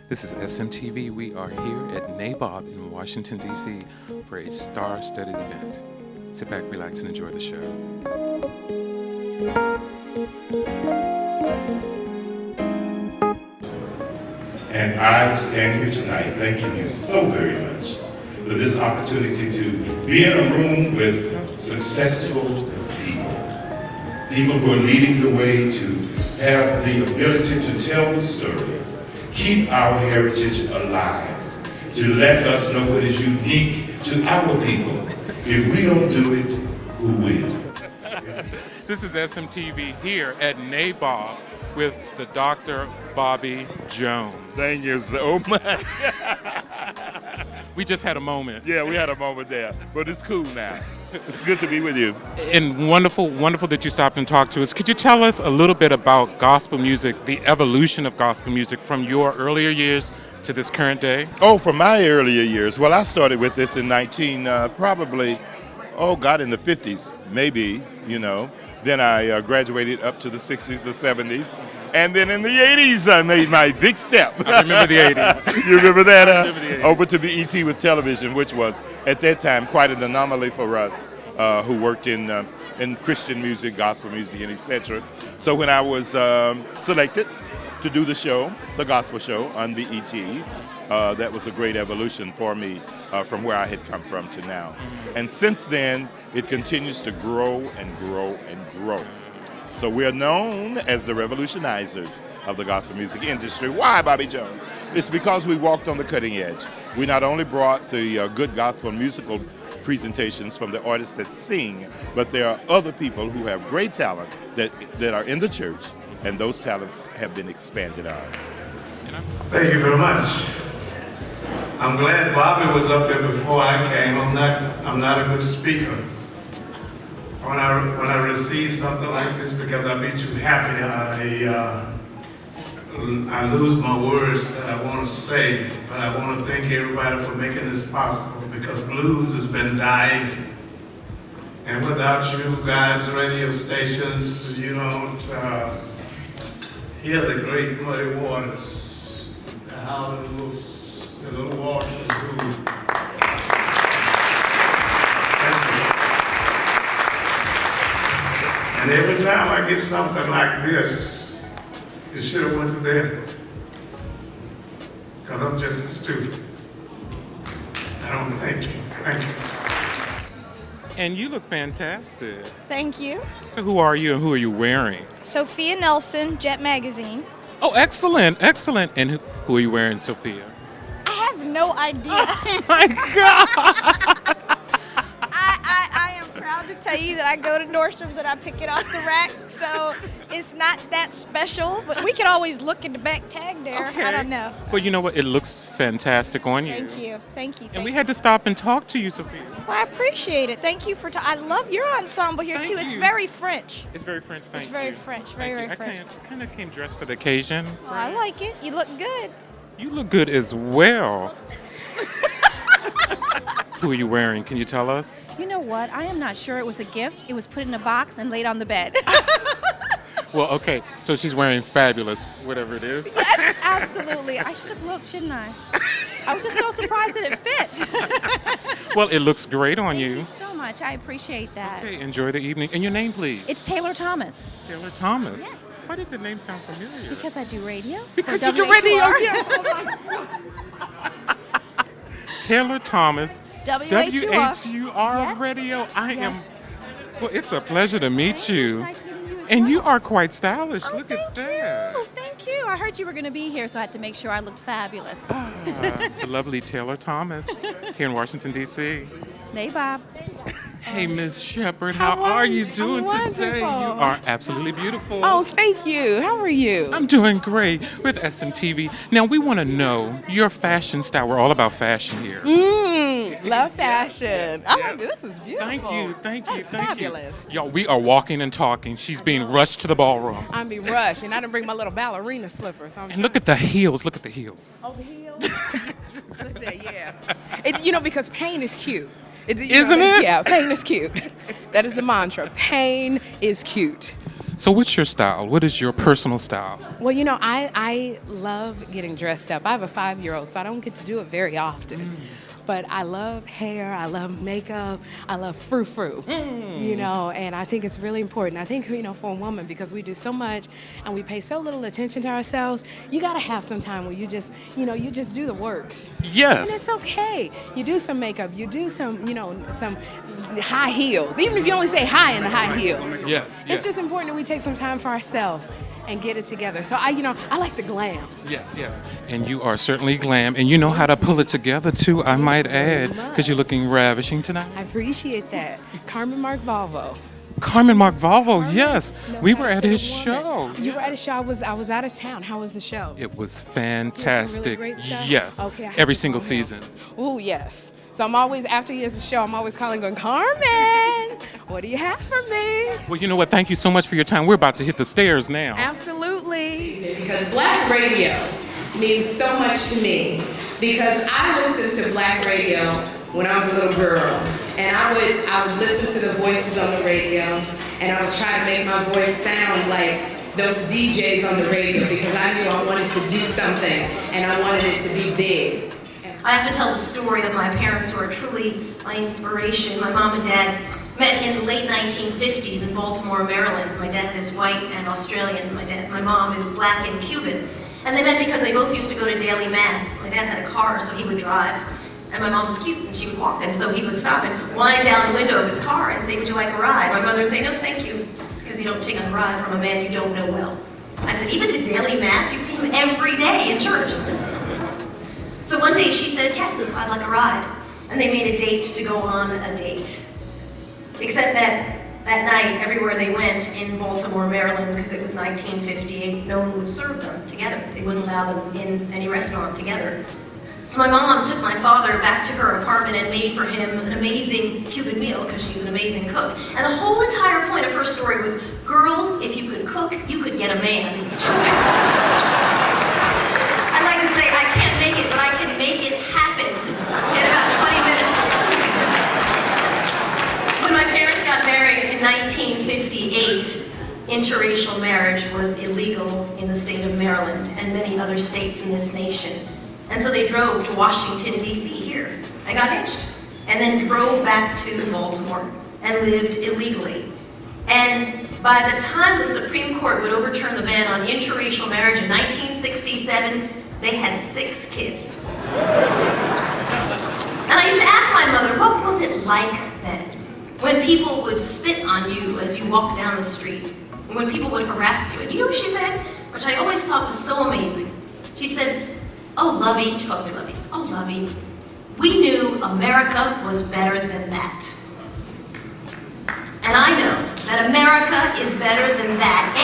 This is SMTV. We are here at NABOB in Washington, D.C. for a star-studded event. Sit back, relax, and enjoy the show. And I stand here tonight thanking you so very much for this opportunity to be in a room with successful people who are leading the way, to have the ability to tell the story, keep our heritage alive, to let us know what is unique to our people. If we don't do it, who will? This is SMTV here at NABOB with the Dr. Bobby Jones. Thank you so much. We just had a moment. Yeah, we had a moment there, but it's cool now. It's good to be with you. And wonderful that you stopped and talked to us. Could you tell us a little bit about gospel music, the evolution of gospel music from your earlier years to this current day? Oh, from my earlier years. Well, I started with this in in the 50s, maybe, you know. Then I graduated up to the 60s, the 70s. And then in the 80s, I made my big step. I remember the 80s. You remember that? I remember the 80s. Over to BET with television, which was, at that time, quite an anomaly for us who worked in Christian music, gospel music, and etc. So when I was selected to do the show, the gospel show on BET, that was a great evolution for me from where I had come from to now. And since then, it continues to grow and grow and grow. So we are known as the revolutionizers of the gospel music industry. Why, Bobby Jones? It's because we walked on the cutting edge. We not only brought the good gospel musical presentations from the artists that sing, but there are other people who have great talent that are in the church, and those talents have been expanded on. Thank you very much. I'm glad Bobby was up there before I came. I'm not a good speaker. When I receive something like this, because I be too happy, I lose my words that I want to say. But I want to thank everybody for making this possible, because blues has been dying. And without you guys, radio stations, you don't hear the great muddy waters, the howling wolves, the little waters who. And every time I get something like this, it should have went to them. Because I'm just a student. I don't thank you. Thank you. And you look fantastic. Thank you. So who are you and who are you wearing? Sophia Nelson, Jet Magazine. Oh, excellent, excellent. And who are you wearing, Sophia? I have no idea. Oh my God! I am proud to tell you that I go to Nordstrom's and I pick it off the rack, so it's not that special, but we can always look at the back tag there. Okay. I don't know. Well, you know what? It looks fantastic on you. Thank you. Thank you. And we had to stop and talk to you, Sophia. Well, I appreciate it. Thank you for I love your ensemble here, Thank too. It's you. very French. It's very French, thank you. It's very French, very French. I kind of came dressed for the occasion. Oh, I like it. You look good. You look good as well. Who are you wearing? Can you tell us? You know what? I am not sure it was a gift. It was put in a box and laid on the bed. Well, okay, so she's wearing fabulous, whatever it is. Yes, absolutely. I should have looked, shouldn't I? I was just so surprised that it fit. Well, it looks great on Thank you. you so much. I appreciate that. Okay, enjoy the evening. And your name, please? It's Taylor Thomas. Taylor Thomas. Yes. Why does the name sound familiar? Because I do radio. Because for you do radio, WHUR. yes. Taylor Thomas, WHUR. WHUR Yes. Radio. I am. Yes. Well, it's a pleasure to meet Thank you. It's nice meeting you as And well. you are quite stylish. Oh, Look at thank that. you. Thank you. I heard you were going to be here, so I had to make sure I looked fabulous. The lovely Taylor Thomas here in Washington, D.C. NABOB. Hey, Miss Shepherd, how are you doing today? You wonderful. are absolutely beautiful. Oh, thank you. How are you? I'm doing great with SMTV. Now, we want to know your fashion style. We're all about fashion here. Love fashion. Oh, this is beautiful. Thank you, thank you, That's thank fabulous. you. Y'all, we are walking and talking. She's being rushed to the ballroom. I'm be rushed, and I didn't bring my little ballerina slippers. And look at the heels. Look at the heels. Oh, the heels. Look at that, yeah. Because pain is cute. Isn't it? Yeah, pain is cute. That is the mantra. Pain is cute. So what's your style? What is your personal style? Well, you know, I love getting dressed up. I have a 5-year-old, so I don't get to do it very often. But I love hair, I love makeup, I love frou-frou, you know, and I think it's really important. I think, you know, for a woman, because we do so much and we pay so little attention to ourselves, you gotta have some time where you just, you know, you just do the works. Yes. And it's okay. You do some makeup, you do some, you know, some high heels, even if you only say hi in the high heels. Yes. It's just important that we take some time for ourselves and get it together. So I like the glam. Yes, yes. And you are certainly glam, and you know how to pull it together too, I might add, because you're looking ravishing tonight. I appreciate that. Carmen Mark Volvo. Carmen Mark Volvo, yes. No, We were at his absolute woman. show. You were at a show. I was out of town. How was the show? It was You had some fantastic. really great stuff? Yes. Okay, I have Every to single call season. him. Oh, yes. So I'm always, after he has a show, I'm always calling going, Carmen, what do you have for me? Well, you know what? Thank you so much for your time. We're about to hit the stairs now. Absolutely. Because black radio means so much to me. Because I listened to black radio when I was a little girl. And I would listen to the voices on the radio, and I would try to make my voice sound like those DJs on the radio, because I knew I wanted to do something and I wanted it to be big. I often tell the story of my parents, who are truly my inspiration. My mom and dad met in the late 1950s in Baltimore, Maryland. My dad is white and Australian. My mom is black and Cuban. And they met because they both used to go to daily mass. My dad had a car, so he would drive. And my mom was cute, and she would walk, and so he would stop and wind down the window of his car and say, "Would you like a ride?" My mother would say, "No, thank you," because you don't take a ride from a man you don't know well. I said, "Even to daily mass? You see him every day in church." So one day she said, "Yes, I'd like a ride." And they made a date to go on a date. Except that night, everywhere they went in Baltimore, Maryland, because it was 1958, no one would serve them together. They wouldn't allow them in any restaurant together. So my mom took my father back to her apartment and made for him an amazing Cuban meal, because she's an amazing cook. And the whole entire point of her story was, girls, if you could cook, you could get a man. I like to say, I can't make it, but I can make it happen in about 20 minutes. When my parents got married in 1958, interracial marriage was illegal in the state of Maryland and many other states in this nation. And so they drove to Washington, D.C. here and got hitched, and then drove back to Baltimore and lived illegally. And by the time the Supreme Court would overturn the ban on interracial marriage in 1967, they had 6 kids. And I used to ask my mother, what was it like then? When people would spit on you as you walked down the street, and when people would harass you. And you know what she said, which I always thought was so amazing? She said, "Oh, Lovey," she calls me Lovey, "Oh, Lovey, we knew America was better than that. And I know that America is better than that